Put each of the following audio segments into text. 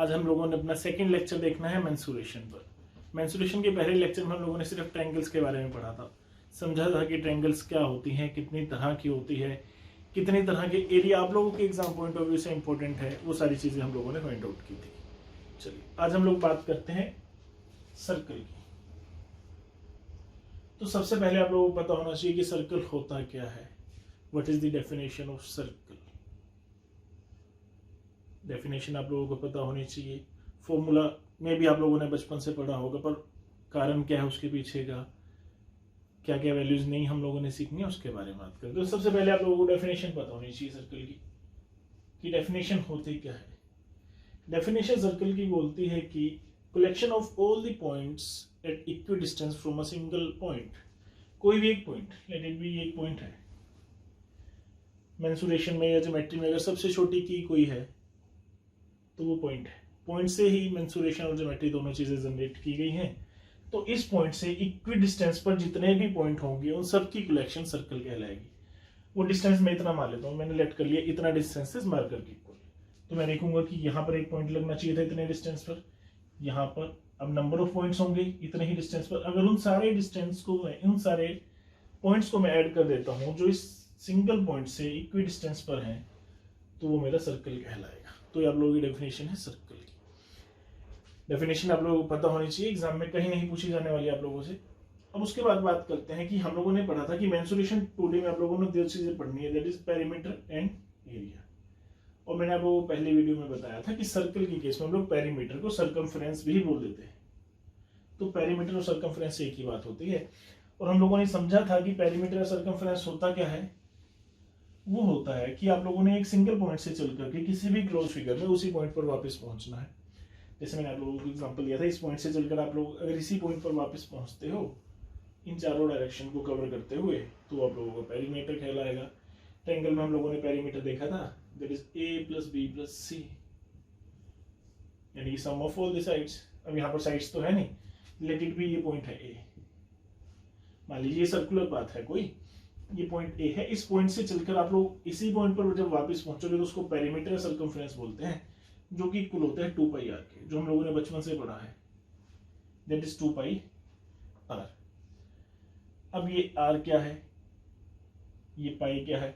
आज हम लोगों ने अपना सेकंड लेक्चर देखना है मेंसुरेशन पर। मेंसुरेशन के पहले लेक्चर में हम लोगों ने सिर्फ ट्रायंगल्स के बारे में पढ़ा था, समझा था कि ट्रायंगल्स क्या होती हैं, कितनी तरह की होती है, कितनी तरह के एरिया आप लोगों के एग्जाम पॉइंट ऑफ व्यू से इंपॉर्टेंट है, वो सारी चीजें हम लोगों ने फाइंड आउट की थी। चलिए आज हम लोग बात करते हैं सर्कल की। तो सबसे पहले आप लोगों को पता होना चाहिए कि सर्कल होता क्या है। What is the definition of circle. Definition आप लोगों को पता होनी चाहिए। फॉर्मूला में भी आप लोगों ने बचपन से पढ़ा होगा, पर कारण क्या है उसके पीछे का, क्या क्या वैल्यूज नहीं हम लोगों ने सीखनी है, उसके बारे में बात करते हैं। तो सबसे पहले आप लोगों को डेफिनेशन पता होनी चाहिए सर्कल की, कि डेफिनेशन होती क्या है। डेफिनेशन सर्कल की बोलती है कि collection of all the points at equi distance from a single point. कोई भी एक पॉइंट, लेट इट बी एक पॉइंट है मेंसुरेशन में या ज्योमेट्री में, अगर सबसे छोटी की कोई है तो वो पॉइंट है। पॉइंट से ही मेंसुरेशन और ज्योमेट्री दोनों चीजें जनरेट की गई हैं। तो इस पॉइंट से इक्वी डिस्टेंस पर जितने भी पॉइंट होंगे उन सब की कलेक्शन सर्कल कहलाएगी। वो डिस्टेंस मैं इतना मान लेता हूँ, मैंने लेट कर लिया इतना डिस्टेंस इज मार्कर की इक्वल। तो मैं देखूंगा कि यहाँ पर एक पॉइंट लगना चाहिए था इतने डिस्टेंस पर, यहाँ पर अब नंबर ऑफ पॉइंट्स होंगे इतने ही डिस्टेंस पर। अगर उन सारे डिस्टेंस को उन सारे पॉइंट्स को मैं ऐड कर देता हूँ जो इस सिंगल पॉइंट से इक्वी डिस्टेंस पर है, तो वो मेरा सर्कल कहलाएगा। तो ये आप लोगों की डेफिनेशन है सर्कल की। डेफिनेशन आप लोगों को पता होनी चाहिए, एग्जाम में कहीं नहीं पूछी जाने वाली आप लोगों से। अब उसके बाद बात करते हैं कि हम लोगों ने पढ़ा था कि मेंसुरेशन टूडे में आप लोगों ने दो चीजें पढ़नी है, that is perimeter and area. और मैंने आपको पहले वीडियो में बताया था कि सर्कल की केस में हम लोग पेरीमीटर को सर्कमफ्रेंस भी बोल देते हैं। तो पेरीमीटर और सर्कमफ्रेंस एक ही बात होती है। और हम लोगों ने समझा था कि पेरीमीटर और सर्कमफ्रेंस होता क्या है। वो होता है कि आप लोगों ने एक सिंगल पॉइंट से चल करके किसी भी क्लोज फिगर में उसी पॉइंट पर वापस पहुंचना है। जैसे मैंने आप लोगों को एग्जांपल दिया था, इस पॉइंट से चलकर आप लोग अगर इसी पॉइंट पर वापस पहुंचते हो इन चारों डायरेक्शन को कवर करते हुए, तो आप लोगों का पेरीमीटर कहलाएगा। ट्रायंगल में हम लोगों ने पेरीमीटर देखा था, that is a plus B plus C, यानी कि sum of all the sides. अब यहाँ पर साइड्स तो है नहीं, लेट इट बी ये पॉइंट है a। मान लीजिए ये सर्कुलर पाथ है कोई, ये पॉइंट ए है, इस पॉइंट से चलकर आप लोग इसी पॉइंट पर जब वापस पहुंचोगे तो उसको पेरीमीटर या सर्कमफ्रेंस बोलते हैं, जो कि इक्वल होता है 2 पाई आर के, जो हम लोगों ने बचपन से पढ़ा है, दैट इज 2 पाई आर। अब ये आर क्या है, ये पाई क्या है,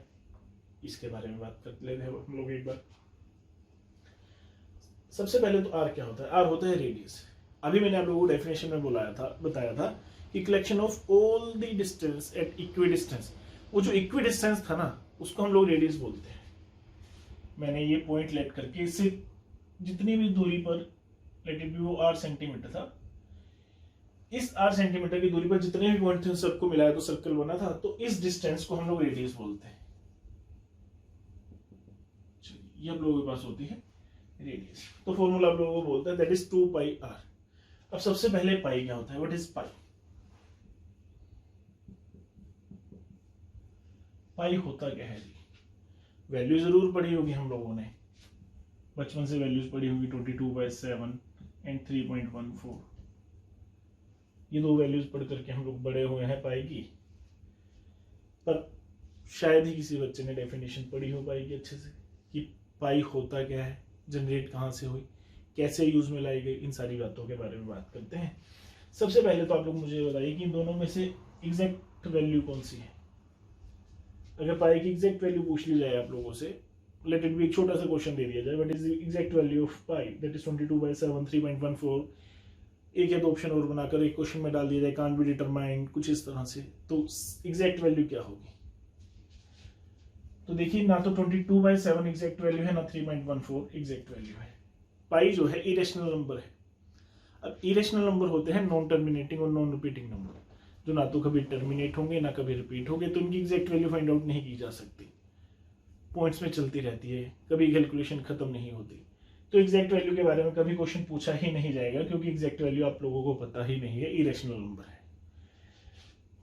इसके बारे में बात कर लेते हैं हम लोग एक बार। सबसे पहले तो आर क्या होता है, आर होता है रेडियस। अभी मैंने आप लोगों को डेफिनेशन में बताया था कि collection of all the distance at equi distance. वो जो इक्वी डिस्टेंस था ना, उसको हम लोग रेडियस बोलते हैं। मैंने ये पॉइंट लेट करके इससे जितनी भी दूरी पर, लेट इट बी वो 8 सेंटीमीटर था, इस 8 सेंटीमीटर की दूरी पर जितने भी पॉइंट थे सबको मिलाया तो सर्कल बना था। तो इस डिस्टेंस को हम लोग रेडियस बोलते हैं। ये हम लोगों के पास होती है रेडियस। तो फॉर्मूला आप लोगों को बोलता है दैट इज 2 पाई आर। अब सबसे पहले पाई क्या होता है, व्हाट इज पाई। पाई होता क्या है जी, वैल्यू जरूर पढ़ी होगी हम लोगों ने, बचपन से वैल्यूज पढ़ी होगी 22/7 एंड 3.14। ये दो वैल्यूज पढ़ करके हम लोग बड़े हुए हैं पाई की। पर शायद ही किसी बच्चे ने डेफिनेशन पढ़ी हो पाई की अच्छे से, कि पाई होता क्या है, जनरेट कहाँ से हुई, कैसे यूज में लाई गई, इन सारी बातों के बारे में बात करते हैं। सबसे पहले तो आप लोग मुझे बताइए कि इन दोनों में से एग्जैक्ट वैल्यू कौन सी है। अगर पाई की एग्जैक्ट वैल्यू पूछ ली जाए आप लोगों से, लेट इट बी एक छोटा सा क्वेश्चन दे दिया जाए, what is the exact value of pi, that is 22/7 3.14। एक या दो ऑप्शन और बनाकर एक क्वेश्चन में डाल दिया जाए, कांट बी डिटरमाइंड, कुछ इस तरह से, तो एग्जैक्ट वैल्यू क्या होगी। तो देखिए ना तो 22/7 एग्जैक्ट वैल्यू है, ना 3.14 एग्जैक्ट वैल्यू है। पाई जो है इरेशनल नंबर है। अब इरेशनल नंबर होते हैं नॉन टर्मिनेटिंग और नॉन रिपीटिंग नंबर, जो ना तो कभी टर्मिनेट होंगे ना कभी रिपीट होंगे, तो उनकी एग्जैक्ट वैल्यू फाइंड आउट नहीं की जा सकती। पॉइंट्स में चलती रहती है, कभी कैलकुलेशन खत्म नहीं होती। तो एग्जैक्ट वैल्यू के बारे में कभी क्वेश्चन पूछा ही नहीं जाएगा, क्योंकि एग्जैक्ट वैल्यू आप लोगों को पता ही नहीं है, इरेशनल नंबर है।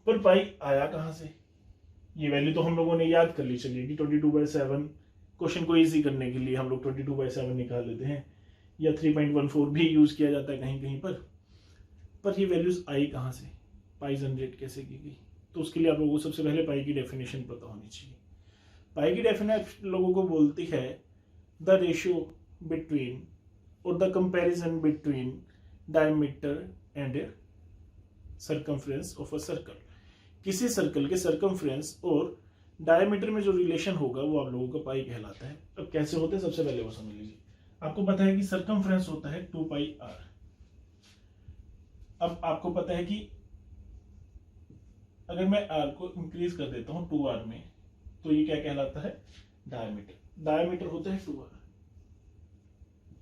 पर पाई आया कहां से, ये वैल्यू तो हम लोगों ने याद कर ली, चलिए कि 22/7 क्वेश्चन को इजी करने के लिए हम लोग 22/7 निकाल लेते हैं, या 3.14 भी यूज किया जाता है कहीं कहीं पर ये वैल्यूज आई कहां से, पाई जनरेट कैसे की गई। तो उसके लिए आप लोगों को सबसे पहले पाई की डेफिनेशन पता होनी चाहिए। पाई की डेफिनेशन लोगों को बोलती है द रेशियो बिटवीन और the comparison between diameter and circumference of a circle. किसी सर्कल के सर्कमफ्रेंस और डायमीटर में जो रिलेशन होगा वो आप लोगों का पाई कहलाता है। अब कैसे होते हैं सबसे पहले वो समझ लीजिए। आपको पता है कि सर्कमफ्रेंस होता है 2 पाई r। अब आपको पता है कि अगर मैं r को इंक्रीज कर देता हूं 2r में तो ये क्या कहलाता है, डायमीटर। डायमीटर होता है 2r।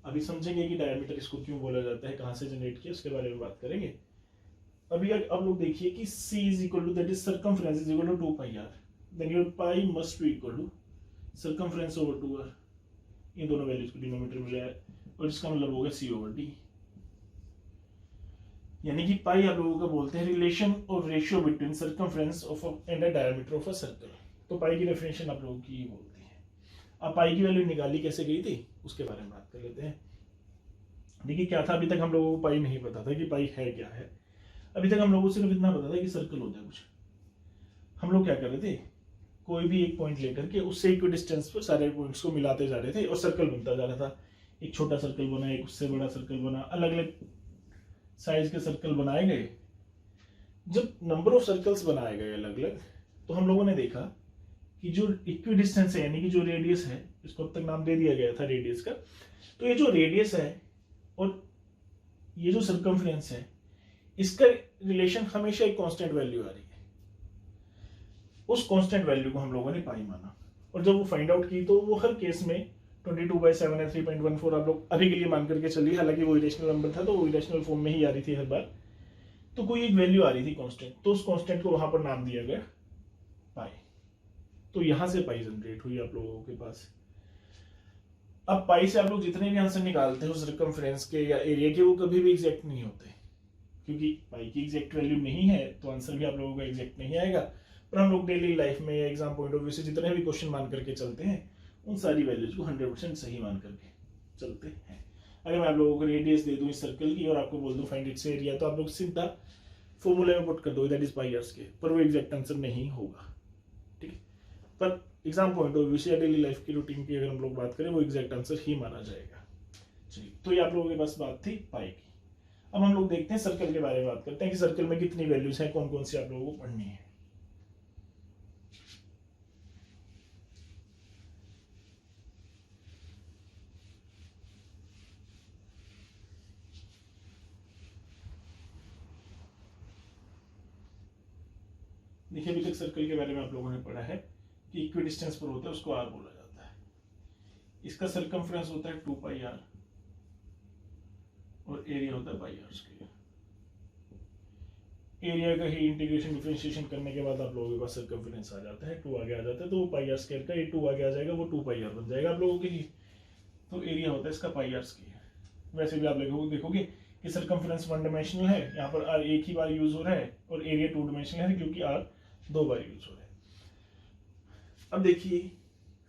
अभी समझेंगे कि डायमीटर इसको क्यों बोला जाता है, कहां से जनरेट किया, उसके बारे में बात करेंगे। अभी अब लोग देखिए कि c is equal to that is circumference is equal to 2 pi r, then your pi must be equal to circumference over 2r। इन दोनों वैल्यूज को डिनोमिनेटर में लिया है और इसका मतलब होगा c ओवर d। यानी कि पाई आप लोगों का बोलते हैं रिलेशन और ratio between circumference of and diameter of a circle. तो पाई की डेफिनेशन आप लोगों की ये बोलती है। अब पाई की वैल्यू निकाली कैसे गई थी उसके बारे में बात कर लेते हैं। देखिए क्या था, अभी तक हम लोगों को पाई नहीं पता था कि पाई है क्या है। अभी तक हम लोगों को सिर्फ इतना पता था कि सर्कल होता है कुछ। हम लोग क्या कर रहे थे, कोई भी एक पॉइंट लेकर के उससे इक्वल डिस्टेंस पर सारे पॉइंट्स को मिलाते जा रहे थे और सर्कल बनता जा रहा था। एक छोटा सर्कल बना, एक उससे बड़ा सर्कल बना, अलग अलग साइज के सर्कल बनाए गए। जब नंबर ऑफ सर्कल्स बनाए गए अलग अलग, तो हम लोगों ने देखा कि जो इक्वी डिस्टेंस है यानी कि जो रेडियस है, इसको अब तक नाम दे दिया गया था रेडियस का, तो ये जो रेडियस है और ये जो सर्कमफ्रेंस है इसका रिलेशन हमेशा एक कांस्टेंट वैल्यू आ रही है। उस कांस्टेंट वैल्यू को हम लोगों ने पाई माना और जब वो फाइंड आउट की तो वो हर केस में 22/7 है 3.14 आप लोग अभी के लिए मान करके चलिए। हालांकि वो इरेशनल नंबर था तो वो इरेशनल फॉर्म में ही आ रही थी हर बार। तो कोई एक वैल्यू आ रही थी कांस्टेंट, तो उस कांस्टेंट को वहां पर नाम दिया गया पाई। तो यहां से पाई जनरेट हुई आप लोगों के पास। अब पाई से आप लोग जितने भी आंसर निकालते हो सर्कमफ्रेंस के या एरिया के, वो कभी भी एग्जैक्ट नहीं होते, क्योंकि पाई की एग्जैक्ट वैल्यू नहीं है तो आंसर भी आप लोगों का एग्जैक्ट नहीं आएगा। पर हम लोग डेली लाइफ में या एग्जाम पॉइंट ऑफ व्यू से जितने भी क्वेश्चन मान करके चलते हैं उन सारी वैल्यूज को 100% सही मान करके चलते हैं। अगर मैं आप लोगों को रेडियस दे दूं इस सर्कल की और आपको बोल दूं फाइंड इट्स एरिया, तो आप लोग सीधा फॉर्मूले में पुट कर दो that is pi r square, पर वो एग्जैक्ट आंसर नहीं होगा। ठीक है, पर एग्जाम पॉइंट ऑफ व्यू से या डेली लाइफ की रूटीन की अगर हम लोग बात करें वो एग्जैक्ट आंसर ही माना जाएगा। चलिए, तो ये आप लोगों के पास बात थी पाई की। अब हम लोग देखते हैं सर्कल के बारे में बात करते हैं कि सर्कल में कितनी वैल्यूज हैं, कौन कौन सी आप लोगों को पढ़नी है। देखिए अभी तक सर्कल के बारे में आप लोगों ने पढ़ा है कि इक्वी डिस्टेंस पर होता है उसको आर बोला जाता है। इसका सर्कमफ्रेंस होता है 2 पाई आर और एरिया होता है पाई आर स्क्वायर। एरिया का ही इंटीग्रेशन डिफरेंशिएशन करने के बाद आप लोगों के पास सर्कमफ्रेंस आ जाता है, 2 आगे आ जाता है, तो वो पाई आर स्क्वायर का ये 2 आगे आ जाएगा, वो 2 पाई आर बन जाएगा आप लोगों के लिए। तो एरिया होता है इसका पाई आर स्क्वायर। वैसे भी आप लोग देखोगे कि सर्कमफ्रेंस 1 डायमेंशनल है, यहाँ पर आर एक ही बार यूज हो रहा है, और एरिया 2 डायमेंशनल है क्योंकि आर 2 बार यूज हो रहा है। अब देखिए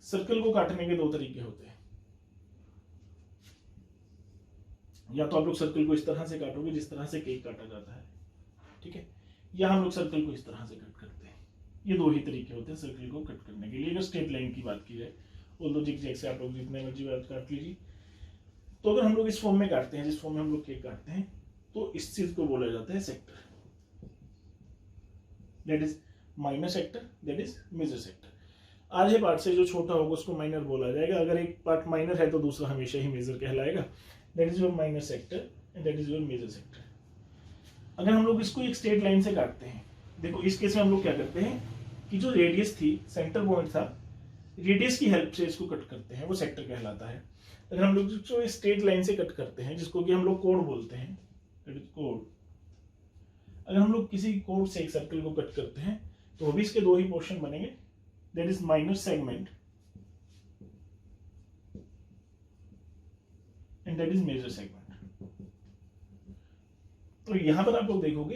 सर्कल को काटने के 2 तरीके होते हैं। या तो आप लोग सर्कल को इस तरह से काटोगे जिस तरह से केक काटा जाता है, ठीक है, या हम लोग सर्कल को इस तरह से कट करते हैं। ये 2 ही तरीके होते हैं सर्कल को कट करने के लिए। अगर स्ट्रेट लाइन की बात की जाए, ऑल्दो जिगजैग से आप लोग जितने मर्जी बात काट लीजिए, तो अगर हम लोग इस फॉर्म में काटते हैं जिस फॉर्म में हम लोग केक काटते हैं, तो इस चीज को बोला जाता है sector, that is minor sector, that is major sector. आधे पार्ट से जो छोटा होगा उसको माइनर बोला जाएगा। अगर एक पार्ट माइनर है तो दूसरा हमेशा ही मेजर कहलाएगा। That is your minor sector and that is your major sector. अगर हम लोग इसको एक स्ट्रेट लाइन से काटते हैं, देखो इस केस में हम लोग क्या करते हैं कि जो रेडियस थी, सेंटर पॉइंट था, रेडियस की हेल्प से इसको कट करते हैं, वो सेक्टर कहलाता है। अगर हम लोग इसको स्ट्रेट लाइन से कट करते हैं जिसको कि हम लोग कोड बोलते हैं, दैट इज कोड। अगर हम लोग किसी कोड से एक सर्कल को कट करते हैं तो वो भी इसके 2 ही पोर्शन बनेंगे, that is minor segment and that is major segment. तो यहां पर आप लोग देखोगे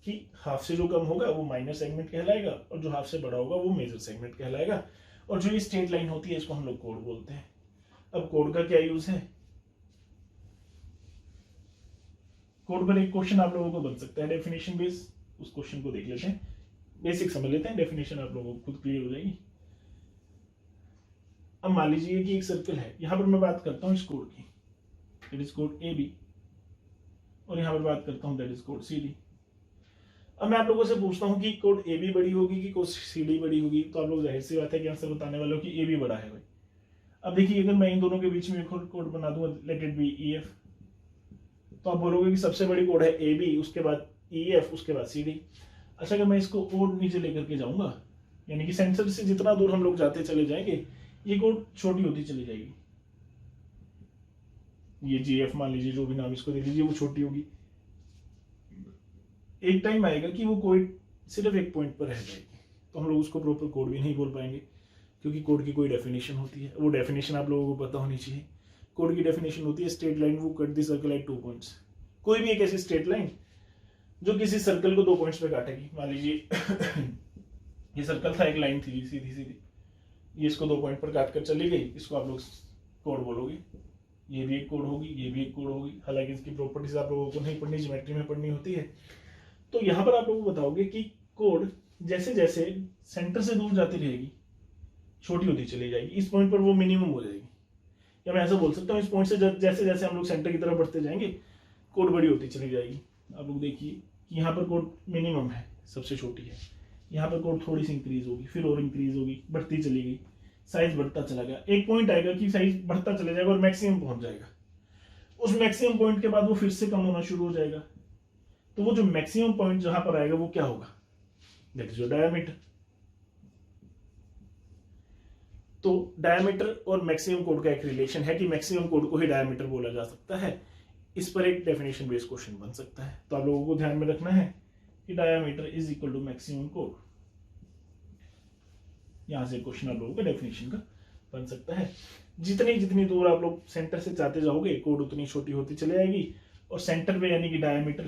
कि हाफ से जो कम होगा वो माइनर सेगमेंट कहलाएगा और जो हाफ से बड़ा होगा वो मेजर सेगमेंट कहलाएगा। और जो ये स्ट्रेट लाइन होती है इसको हम लोग कोड बोलते हैं। अब कोड का क्या यूज है, कोड पर एक क्वेश्चन आप लोगों को बन सकता है डेफिनेशन बेस, उस क्वेश्चन को देख लेते हैं, बेसिक समझ लेते हैं, डेफिनेशन आप लोगों को खुद क्लियर हो जाएगी। अब मान लीजिए कि एक सर्कल है, यहां पर मैं बात करता हूं इस कोड की। दैट इज कोड ए बी, और यहाँ पर बात करता हूँ दैट इज कोड सी डी। अब मैं आप लोगों से पूछता हूँ कि कोड ए बी बड़ी होगी कि कोड सी डी बड़ी होगी, तो आप लोग जाहिर सी बात है कि आंसर बताने वाले हो कि ए बी बड़ा है भाई। अब देखिए अगर मैं इन दोनों के बीच में एक और कोड बना दूंगा let it be E F, तो आप बोलोगे कि सबसे बड़ी कोड है ए बी, उसके बाद ई एफ, उसके बाद सी डी। अच्छा अगर मैं इसको और नीचे लेकर के जाऊंगा, यानी कि सेंटर से जितना दूर हम लोग जाते चले जाएंगे ये कोड छोटी होती चली जाएगी। ये जी एफ मान लीजिए, जो भी नाम इसको दे लीजिए, वो छोटी होगी। एक टाइम आएगा कि वो कोड सिर्फ एक पॉइंट पर रह जाएगी, तो हम लोग उसको प्रॉपर कोड भी नहीं बोल पाएंगे, क्योंकि कोड की कोई डेफिनेशन होती है। वो डेफिनेशन आप लोगों को पता होनी चाहिए। कोड की डेफिनेशन होती है स्ट्रेट लाइन वो cut the circle eight 2 points. कोई भी एक ऐसी स्ट्रेट लाइन जो किसी सर्कल को 2 पॉइंट्स पे काटेगी। मान लीजिए ये सर्कल था, एक लाइन थी सीधी सीधी, ये इसको 2 पॉइंट पर काट कर चली गई, इसको आप लोग कोड बोलोगे। ये भी एक कोड होगी, ये भी एक कोड होगी। हालांकि इसकी प्रॉपर्टीज आप लोगों को नहीं पढ़नी, ज्योमेट्री में पढ़नी होती है। तो यहाँ पर आप लोगों को बताओगे कि कोड जैसे जैसे सेंटर से दूर जाती रहेगी छोटी होती चली जाएगी, इस पॉइंट पर वो मिनिमम हो जाएगी। या मैं ऐसा बोल सकता हूँ इस पॉइंट से जैसे जैसे हम लोग सेंटर की तरफ बढ़ते जाएंगे कोड बड़ी होती चली जाएगी। आप लोग देखिए कि यहाँ पर कोड मिनिमम है, सबसे छोटी है। यहाँ पर कोड थोड़ी सी इंक्रीज होगी, फिर और इंक्रीज होगी, बढ़ती चली गई, साइज बढ़ता चला गया। एक पॉइंट आएगा कि साइज बढ़ता चला जाएगा और मैक्सिमम पहुंच जाएगा। उस मैक्सिमम पॉइंट के बाद वो फिर से कम होना शुरू हो जाएगा। तो वो जो मैक्सिमम पॉइंट जहां पर आएगा वो क्या होगा, दैट इज योर डायमीटर। तो डायमीटर और मैक्सिमम कोड का एक रिलेशन है कि मैक्सिमम कोड को ही डायमीटर बोला जा सकता है। इस पर एक डेफिनेशन बेस्ड क्वेश्चन बन सकता है। तो आप लोगों को ध्यान में रखना है कि diameter is equal to maximum कोड। यहां से क्वेश्चन आप लोगों का डेफिनेशन का बन सकता है। जितनी जितनी दूर आप लोग सेंटर से जाते जाओगे कोड उतनी छोटी होती चली जाएगी। और सेंटर पे यानी कि डायमीटर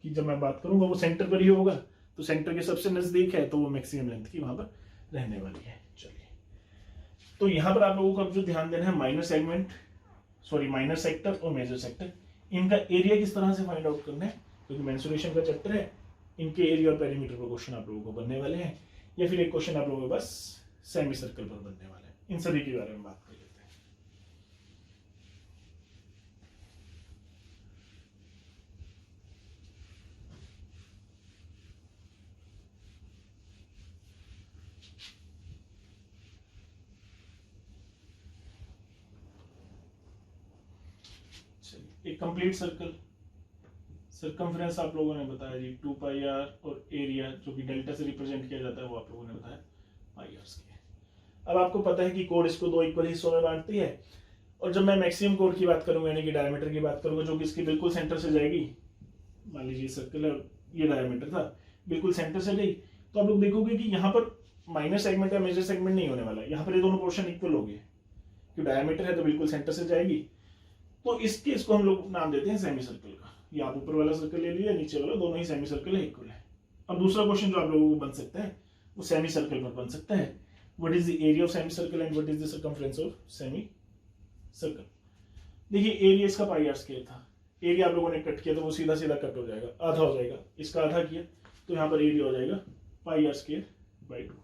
की जब मैं बात करूंगा वो सेंटर पर ही होगा, तो सेंटर के सबसे नजदीक है तो वो मैक्सिमम लेंथ की वहां पर रहने वाली है। चलिए, तो यहां पर आप लोगों को अब जो ध्यान देना है माइनर सेक्टर और मेजर सेक्टर, इनका एरिया किस तरह से फाइंड आउट करना है, क्योंकि मेंसुरेशन का चैप्टर है। इनके एरिया और पेरीमीटर पर क्वेश्चन आप लोगों को बनने वाले हैं, या फिर एक क्वेश्चन आप लोगों के पास सेमी सर्कल पर बनने वाला है। इन सभी के बारे में बात कर लेते हैं। एक कंप्लीट सर्कमफ्रेंस आप लोगों ने बताया जी 2 पाई आर, और एरिया जो कि डेल्टा से रिप्रेजेंट किया जाता है वो आप लोगों ने बताया पाई आर स्क्वायर। अब आपको पता है कि कोड इसको 2 इक्वल हिस्सों में बांटती है। और जब मैं मैक्सिमम कोड की बात करूंगा यानी कि डायमीटर की बात करूंगा, जो कि इसके बिल्कुल सेंटर से जाएगी, मान लीजिए सर्कल है, ये डायमीटर था, बिल्कुल सेंटर से गई, तो आप लोग देखोगे कि यहाँ पर माइनर सेगमेंट या मेजर सेगमेंट नहीं होने वाला है। यहाँ पर ये दोनों पोर्शन इक्वल हो गए, क्योंकि डायमीटर है तो बिल्कुल सेंटर से जाएगी। तो इस केस को हम लोग नाम देते हैं सेमी सर्कल का। ये आप ऊपर वाला सर्कल ले लिया, नीचे वाला, दोनों ही सेमी सर्कल है, इक्वल है। अब दूसरा क्वेश्चन जो आप लोगों को बन सकता है वो सेमी सर्कल पर बन सकता है। What is the area of semi circle and what is the circumference of semi circle. देखिए एरिया इसका पाई आर स्क्वायर था, एरिया आप लोगों ने कट किया तो वो सीधा सीधा कट हो जाएगा, आधा हो जाएगा। इसका आधा किया तो यहाँ पर एरिया हो जाएगा पाई आर स्क्वायर बाई 2।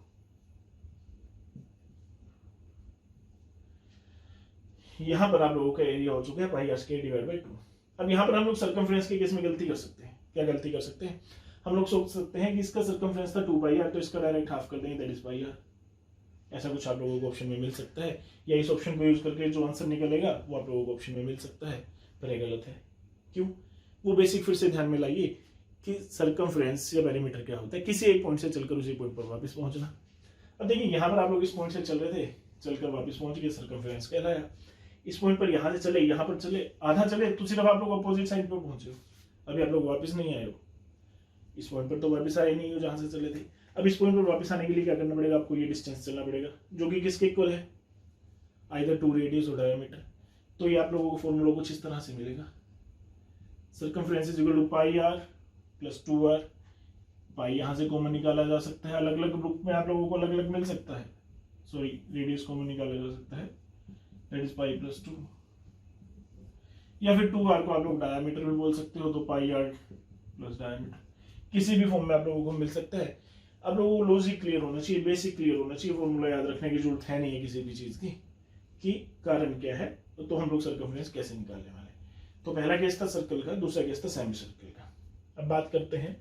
यहां पर आप लोगों का एरिया हो चुका है पाई आर स्क्वायर डिवाइड बाई 2। अब यहाँ पर हम लोग सर्कमफ्रेंस के केस में गलती कर सकते हैं। क्या गलती कर सकते हैं, हम लोग सोच सकते हैं कि इसका सर्कमफ्रेंस था 2 पाई आर, तो इसका डायरेक्ट हाफ कर देंगे, दैट इज पाई आर। ऐसा कुछ आप लोगों को ऑप्शन में मिल सकता है, या इस ऑप्शन को यूज करके जो आंसर निकलेगा वो आप लोगों को ऑप्शन में मिल सकता है, पर यह गलत है। क्यों, वो बेसिक फिर से ध्यान में लाइए कि सर्कमफ्रेंस या पेरीमीटर क्या होता है, किसी एक पॉइंट से चलकर उसी पॉइंट पर वापस पहुंचना। अब देखिए यहाँ पर आप लोग इस पॉइंट से चल रहे थे, चलकर वापस पहुंच गए, सर्कमफ्रेंस कहलाया। इस पॉइंट पर यहाँ से चले, यहाँ पर चले, आधा चले तो सिर्फ आप लोग अपोजिट साइड पर पहुंचे हो, अभी आप लोग वापस नहीं आए हो। इस पॉइंट पर तो वापस आए नहीं हो जहां से चले थे। अब इस पॉइंट पर वापस आने के लिए क्या करना पड़ेगा, आपको ये डिस्टेंस चलना पड़ेगा, जो कि किसके इक्वल है, आइदर 2 रेडियस और डायमीटर। तो ये आप लोगों को फॉर्मूला कुछ इस तरह से मिलेगा, circumference is equal to pi r plus 2r। Pi यहाँ से कॉमन निकाला जा सकता है, अलग अलग ग्रुप में आप लोगों को अलग अलग मिल सकता है, सॉरी रेडियस कॉमन निकाला जा सकता है, दैट इज पाई प्लस 2। या फिर 2r को आप लोग डायमीटर भी बोल सकते हो, तो पाई आर प्लस डायमीटर, किसी भी फॉर्म में आप लोगों को मिल सकता है। आप लोगों को लॉजिक क्लियर होना चाहिए, बेसिक क्लियर होना चाहिए, फॉर्मूला याद रखने की जरूरत है नहीं है किसी भी चीज की कि कारण क्या है, तो हम लोग सर्कमफ्रेंस कैसे निकालने वाले हैं। तो पहला केस था सर्कल का, दूसरा केस था सेमी सर्कल का। अब बात करते हैं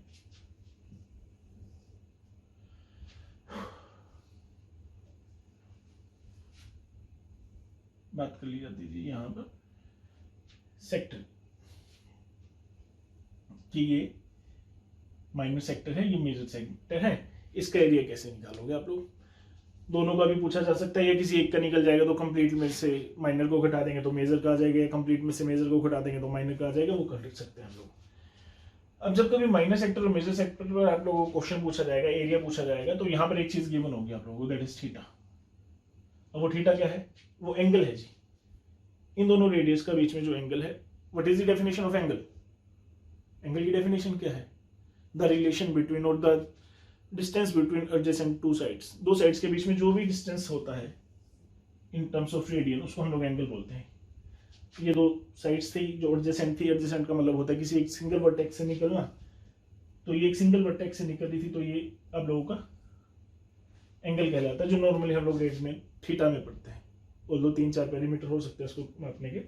बात कर ली जाती थी यहां पर सेक्टर कि ये माइनर सेक्टर है, ये मेजर सेक्टर है, इसका एरिया कैसे निकालोगे आप लोग। दोनों का भी पूछा जा सकता है, या किसी एक का निकल जाएगा तो कंप्लीट में से माइनर को घटा देंगे तो मेजर का आ जाएगा, या कंप्लीट में से मेजर को घटा देंगे तो माइनर का आ जाएगा, वो कर सकते हैं हम लोग। अब जब कभी माइनर सेक्टर और मेजर सेक्टर पर आप लोगों को क्वेश्चन पूछा जाएगा, एरिया पूछा जाएगा, तो यहाँ पर एक चीज गिवन होगी आप लोगों को, दैट इज थीटा। अब वो थीटा क्या है, वो एंगल है जी, इन दोनों रेडियस का बीच में जो एंगल है। What is the definition of angle? Angle की डेफिनेशन क्या है? द रिलेशन बिटवीन और the distance between adjacent two sides, दो साइड्स के बीच में जो भी डिस्टेंस होता है इन टर्म्स ऑफ रेडियन, उसको हम लोग एंगल बोलते हैं। ये दो साइड्स थी जो एडजेसेंट थी, एडजेसेंट का मतलब होता है किसी एक सिंगल वर्टेक्स से निकलना, तो ये एक सिंगल वर्टेक्स से निकल रही थी, तो ये आप लोगों का एंगल कहलाता है, जो नॉर्मली हम लोग रेट में थीटा में पढ़ते हैं। और दो 3-4 पैरामीटर हो सकते हैं उसको मापने के।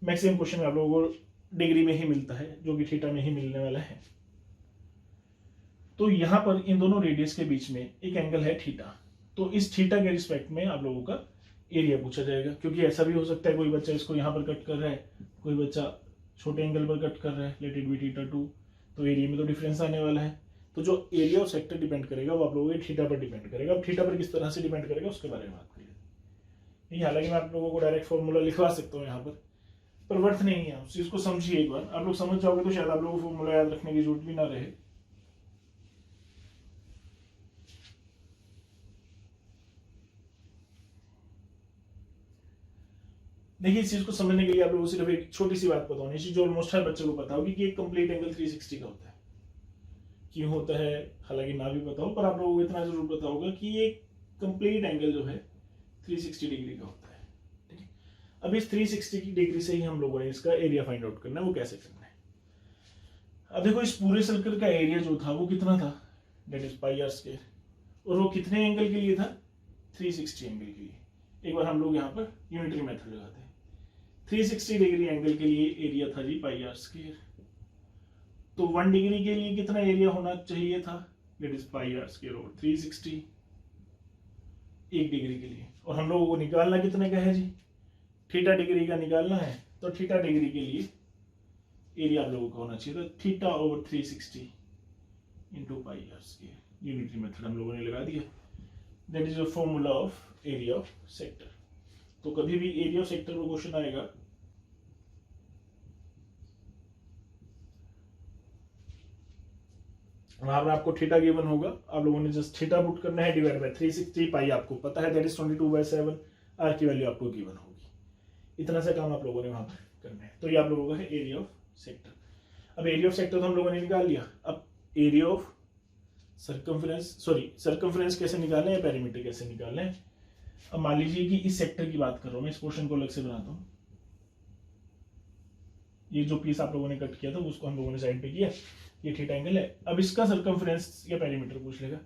मैक्सिमम क्वेश्चन आप लोगों को डिग्री में ही मिलता है, जो कि थीटा में ही मिलने वाला है। तो यहां पर इन दोनों रेडियस के बीच में एक एंगल है थीटा, तो इस थीटा के रिस्पेक्ट में आप लोगों का एरिया पूछा जाएगा। क्योंकि ऐसा भी हो सकता है कोई बच्चा इसको यहाँ पर कट कर रहा है, कोई बच्चा छोटे एंगल पर कट कर रहा है, लेट इट बी थीटा 2, तो एरिया में तो डिफरेंस आने वाला है। तो जो एरिया और सेक्टर डिपेंड करेगा वो आप लोगों के थीटा पर डिपेंड करेगा। अब थीटा पर किस तरह से डिपेंड करेगा उसके बारे में बात करिए। हालांकि मैं आप लोगों को डायरेक्ट फॉर्मूला लिखवा सकता हूँ यहाँ पर वर्थ नहीं है। उस चीज को समझिए एक बार, आप लोग समझ जाओगे तो शायद आप लोगों को फॉर्मूला याद रखने की जरूरत भी ना रहे। देखिए, इस चीज को समझने के लिए आप लोगों को सिर्फ एक छोटी सी बात पता होनी चाहिए, जो ऑलमोस्ट हर बच्चे को पता होगी, कि एक कंप्लीट एंगल 360 का होता है। क्यों होता है हालांकि ना भी पता हो, पर आप लोगों को इतना जरूर पता होगा कि ये कंप्लीट एंगल जो है 360 डिग्री का होता है। ठीक है, अब इस 360 की डिग्री से ही हम लोगों ने इसका एरिया फाइंड आउट करना है। वो कैसे करना है? अब देखो, इस पूरे सर्कल का एरिया जो था वो कितना था, that is pi r square, और वो कितने एंगल के लिए था? 360 एंगल के लिए। एक बार हम लोग यहाँ पर यूनिटरी मेथड लगाते हैं। 360 डिग्री एंगल के लिए एरिया था जी पाई आर स्क्वायर। तो 1 डिग्री के लिए कितना एरिया होना चाहिए था? That is pi r square over 360 1 degree के लिए। और हम लोगों को निकालना कितने का है जी? थीटा डिग्री का निकालना है। तो थीटा डिग्री के लिए एरिया आप लोगों का होना चाहिए था theta over 360 into pi r square. Unitary method हम लोगों ने लगा दिया। That is the formula of area of sector. तो कभी भी एरिया ऑफ सेक्टर में क्वेश्चन आएगा वहां पर आपको थीटा गिवन होगा, आप लोगों ने जस्ट थीटा पुट करना है, डिवाइड बाय 360, पाई आपको पता है दैट इज 22/7, आर की वैल्यू आपको गिवन होगी। इतना सा काम आप लोगों ने वहां पर करना है। तो ये आप लोगों का है एरिया ऑफ सेक्टर। अब एरिया ऑफ सेक्टर तो हम लोगों ने निकाल लिया। अब एरिया ऑफ सर्कमफ्रेंस कैसे निकालें या पेरीमीटर कैसे निकालें? अब मान लीजिए कि इस सेक्टर की बात कर रहा हूं मैं, इस पोर्शन को अलग से बनाता हूं। ये जो पीस आप लोगों ने कट किया था उसको हम लोगों ने साइड पे किया, ये थीटा एंगल है। अब इसका सर्कमफ्रेंस या पेरीमीटर पूछ लेगा।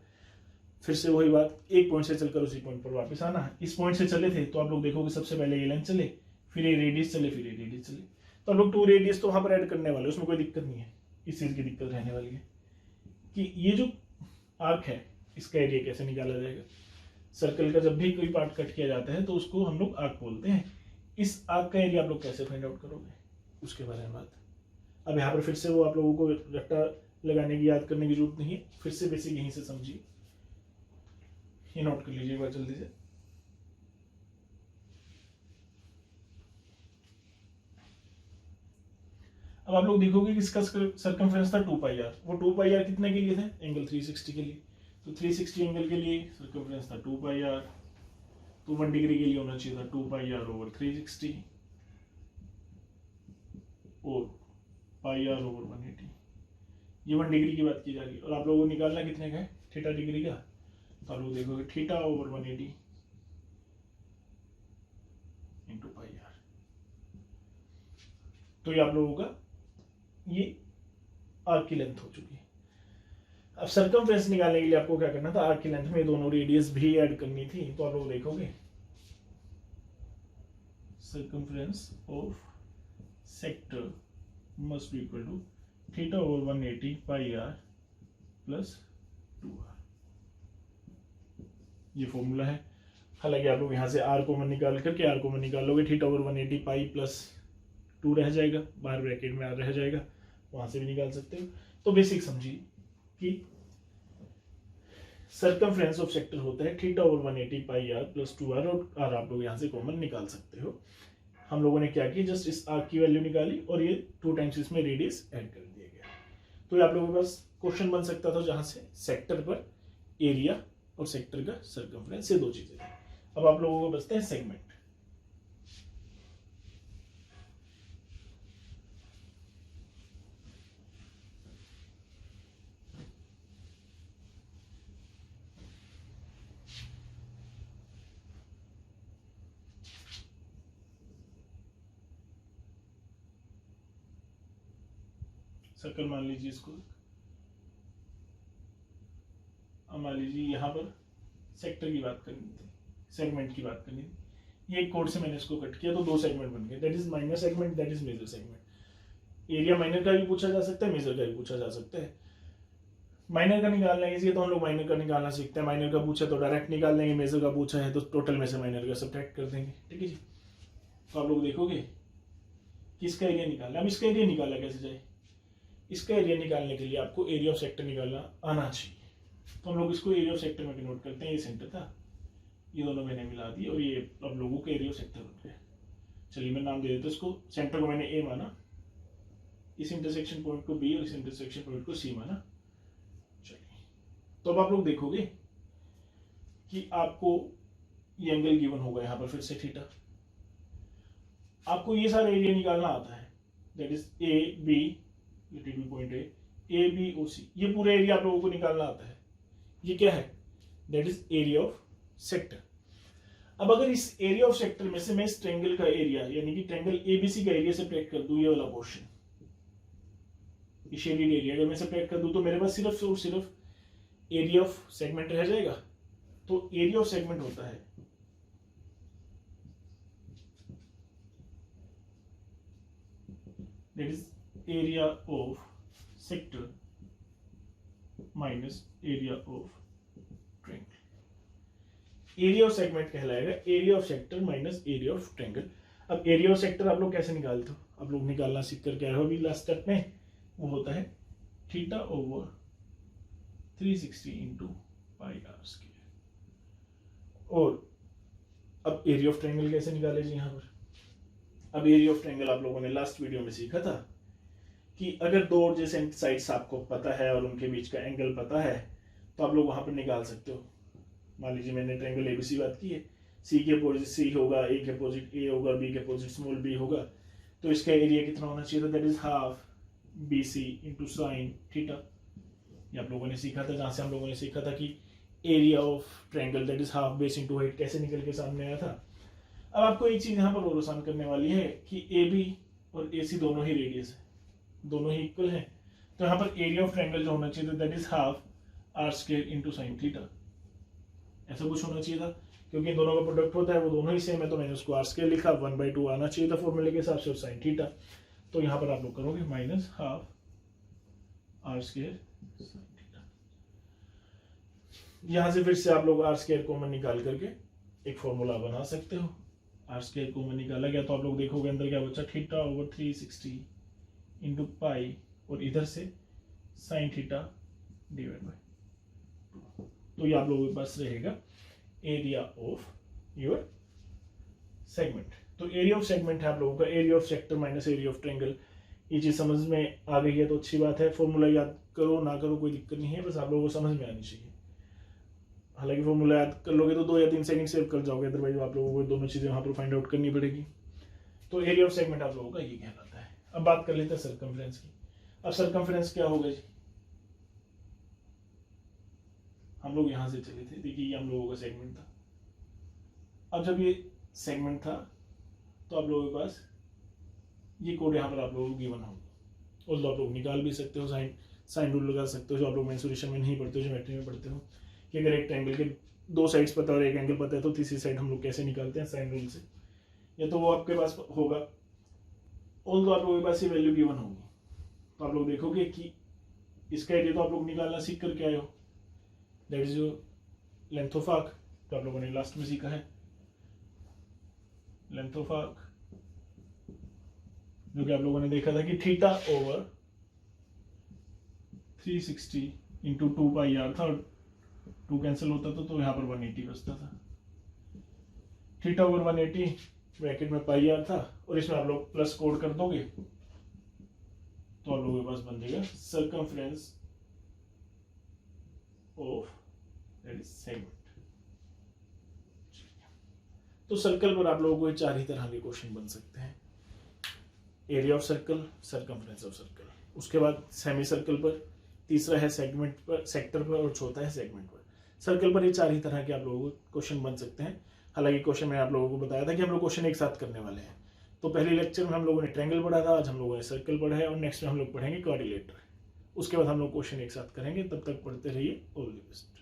फिर से वही बात, एक पॉइंट से चलकर उसी पॉइंट पर वापस आना। इस पॉइंट से चले थे तो आप लोग देखोगे सबसे पहले ये लेंथ चले, फिर ये रेडियस चले, फिर ये रेडियस चले। तो आप लोग 2 रेडियस तो वहां पर ऐड करने वाले, उसमें कोई दिक्कत नहीं है। इस चीज की दिक्कत रहने वाली है कि ये जो आर्क है इसका एरिया कैसे निकाला जाएगा। सर्कल का जब भी कोई पार्ट कट किया जाता है तो उसको हम लोग आर्क बोलते हैं। इस आर्क का एरिया आप लोग कैसे फाइंड आउट करोगे उसके बारे में बात। अब यहाँ पर फिर से वो आप लोगों को रट्टा लगाने की, याद करने की जरूरत नहीं है। फिर से बेसिक यहीं से समझिए, ये नोट कर लीजिए एक बार जल्दी से। अब आप लोग देखोगे कि इसका सर्कमफ्रेंस था 2 पाई आर। वो 2 पाई आर कितने के लिए थे? एंगल 360 के लिए। तो 360 एंगल के लिए सर्कमफ्रेंस था 2 पाई आर। तो 1 डिग्री के लिए होना चाहिए था 2 पाई आर ओवर 360 और पाई आर ओवर 180। ये 1 डिग्री की बात की जा रही है। और आप लोगों को निकालना कितने का है? थीटा डिग्री का। तो आप लोग देखोगे theta over 180 into pi r. तो ये आप लोगों का ये आर्क की लेंथ हो चुकी है। अब सर्कमफ्रेंस निकालने के लिए आपको क्या करना था? आर्क की लेंथ में दोनों रेडियस भी ऐड करनी थी। तो आप लोग देखोगे circumference of sector must be equal to theta over 180 pi r plus 2r। ये फॉर्मूला है। हालांकि आप लोग यहाँ से r कॉमन निकाल करके r कॉमन निकालोगे, थीटा ओवर 180 पाई प्लस 2 रह जाएगा, बाहर ब्रैकेट में r रह जाएगा, वहां से भी निकाल सकते हो। तो बेसिक समझिए कि सर्कमफ्रेंस ऑफ सेक्टर होता है थीटा ओवर 180 पाई r प्लस 2r, और r आप लोग यहाँ से कॉमन निकाल सकते हो। हम लोगों ने क्या किया, जस्ट इस r की वैल्यू निकाली और ये 2 टाइम्स इसमें रेडियस ऐड कर दिया गया। तो ये आप लोगों के पास क्वेश्चन बन सकता था जहां से सेक्टर पर एरिया और सेक्टर का सर्कमफ्रेंस, ये 2 चीजें थी। अब आप लोगों को बचते हैं सेगमेंट। सर्कल मान लीजिए इसको, अब मान लीजिए यहाँ पर सेक्टर की बात करनी थी, सेगमेंट की बात करनी थी। ये एक कोड से मैंने इसको कट किया तो 2 सेगमेंट बन गए, that is minor segment, that is major segment. Area minor का भी पूछा जा सकता है, मेजर का भी पूछा जा सकता है। माइनर का निकालना है इजी, तो हम लोग माइनर का निकालना सीखते हैं। माइनर का पूछा तो डायरेक्ट निकाल देंगे, मेजर का पूछा है तो टोटल में से माइनर का सब्ट्रैक्ट कर देंगे। ठीक है जी। तो आप लोग देखोगे किसका एरिया निकालना। अब इसका एरिया निकाला कैसे जाए, इसका एरिया निकालने के लिए आपको एरिया ऑफ सेक्टर निकालना आना चाहिए। तो हम लोग इसको एरिया ऑफ सेक्टर में कन्वर्ट करते हैं। ये सेंटर था, ये दोनों मैंने मिला दी और ये अब लोगों के एरिया ऑफ सेक्टर बन गए। चलिए मैं नाम दे देता हूँ इसको, सेंटर को मैंने ए माना, इस इंटरसेक्शन पॉइंट को बी और इस इंटरसेक्शन पॉइंट को सी माना। चलिए, तो अब आप लोग देखोगे कि आपको ये एंगल गिवन होगा यहाँ पर फिर से थीटा। आपको ये सारा एरिया निकालना आता है, that is A B, let point A B O C, ये पूरा एरिया आप लोगों को निकालना आता है। ये क्या है, that is area of sector. अब अगर इस एरिया ऑफ सेक्टर में से मैं इस ट्रायंगल का एरिया यानी कि ट्रायंगल एबीसी का एरिया सब्ट्रैक्ट कर दूं, ये वाला पोर्शन, ये शेडेड एरिया अगर मैं सब्ट्रैक्ट कर दूं तो मेरे पास सिर्फ और सिर्फ एरिया ऑफ सेगमेंट रह जाएगा। तो एरिया ऑफ सेगमेंट होता है that is area of sector minus area of triangle. Area of segment कहलाएगा area of sector minus area of triangle. अब एरिया ऑफ सेक्टर आप लोग कैसे निकालते हो, आप लोग निकालना सीख करके आए हो अभी लास्ट स्टेप में, वो होता है theta over 360 into pi r square. और अब एरिया ऑफ ट्रायंगल कैसे निकाले जी यहाँ पर। अब एरिया ऑफ ट्रायंगल आप लोगों ने लास्ट वीडियो में सीखा था कि अगर 2 और जैसे साइड्स आपको पता है और उनके बीच का एंगल पता है तो आप लोग वहां पर निकाल सकते हो। मान लीजिए मैंने ट्रायंगल एबीसी बात की है, सी के अपोजिट सी होगा, ए के अपोजिट ए होगा, बी के अपोजिट स्मॉल बी होगा, तो इसका एरिया कितना होना चाहिए था, that is half B C into sine theta. ये आप लोगों ने सीखा था, जहां से हम लोगों ने सीखा था कि area of triangle that is half base into height कैसे निकल के सामने आया था। अब आपको एक चीज यहाँ पर और आसान करने वाली है कि ए बी और ए सी दोनों ही रेडियस है, दोनों ही इक्वल है, तो यहाँ पर एरिया ऑफ ट्रायंगल जो होना चाहिए that is half r square into sine theta, ऐसा कुछ होना चाहिए था। क्योंकि इन दोनों का प्रोडक्ट होता है, वो दोनों ही सेम है, तो मैंने उसको आर स्क्वायर लिखा, 1/2 आना चाहिए था फॉर्मूले के हिसाब से, और साइन थीटा। तो यहाँ पर आप लोग करोगे minus half r square sine theta. यहाँ से फिर से आप लोग आर स्क्वायर कॉमन निकाल करके एक फॉर्मूला बना सकते हो। आर स्क्वायर कॉमन निकाला गया तो आप लोग देखोगे अंदर क्या बचा, थीटा ओवर 360 इंटू पाई और इधर से साइन थीटा डिवाइड बाय 2। तो ये आप लोगों के पास रहेगा एरिया ऑफ योर सेगमेंट। तो एरिया ऑफ सेगमेंट है आप लोगों का area of sector minus area of triangle. ये चीज समझ में आ गई है तो अच्छी बात है। फॉर्मूला याद करो ना करो कोई दिक्कत नहीं है, बस आप लोगों को समझ में आनी चाहिए। हालांकि फॉर्मूला याद कर लोगे तो 2 या 3 सेकंड सेव कर जाओगे, अदरवाइज आप लोगों को दोनों चीजें वहां पर फाइंड आउट करनी पड़ेगी। तो एरिया ऑफ सेगमेंट आप लोगों का ये कहलाता है। अब बात कर लेते हैं सर्कमफ्रेंस की। अब सर्कमफ्रेंस क्या होगा जी, हम लोग यहां से चले थे, देखिए ये हम लोगों का सेगमेंट था। अब जब ये सेगमेंट था तो आप लोगों के पास ये कोड यहाँ पर आप लोगों को गिवन होगा, और आप लोग निकाल भी सकते हो, साइन रूल लगा सकते हो, जो आप लोग मेंसुरेशन में नहीं पढ़ते हो, ज्योमेट्री में पढ़ते हो, कि अगर एक ट्रायंगल के 2 साइड्स पता है और एक एंगल पता है तो तीसरी साइड हम लोग कैसे निकालते हैं, साइन रूल से। या तो वो आपके पास होगा ऑल तो आप लोगों के पास ये वैल्यू गिवन होगी, तो आप लोग देखोगे कि इसका एरिया तो आप लोग निकालना सीख करके आए हो, that is your length of arc, तो आप लोगों ने लास्ट में सीखा है लेंथ ऑफ आर्क, जो कि आप लोगों ने देखा था कि theta over 360 into 2 pi r था, और 2 कैंसिल होता था तो यहाँ पर 180 बचता था। थीटा ओवर 180 ब्रैकेट में पाई आर था, और इसमें आप लोग प्लस कोड कर दोगे तो आप लोगों के पास बन जाएगा circumference of that is segment. तो सर्कल पर आप लोगों को 4 ही तरह के क्वेश्चन बन सकते हैं, area of circle, circumference of circle, उसके बाद सेमी सर्कल पर, तीसरा है सेगमेंट पर, सेक्टर पर, और चौथा है सेगमेंट पर। सर्कल पर ये 4 ही तरह के आप लोगों को क्वेश्चन बन सकते हैं। हालांकि क्वेश्चन में आप लोगों को बताया था कि हम लोग क्वेश्चन एक साथ करने वाले हैं। तो पहले लेक्चर में हम लोगों ने ट्रायंगल पढ़ा था, आज हम लोगों ने सर्कल पढ़ा है, और नेक्स्ट में हम लोग पढ़ेंगे क्वाड्रिलेटरल। उसके बाद हम लोग क्वेश्चन एक साथ करेंगे। तब तक पढ़ते रहिए। All the best.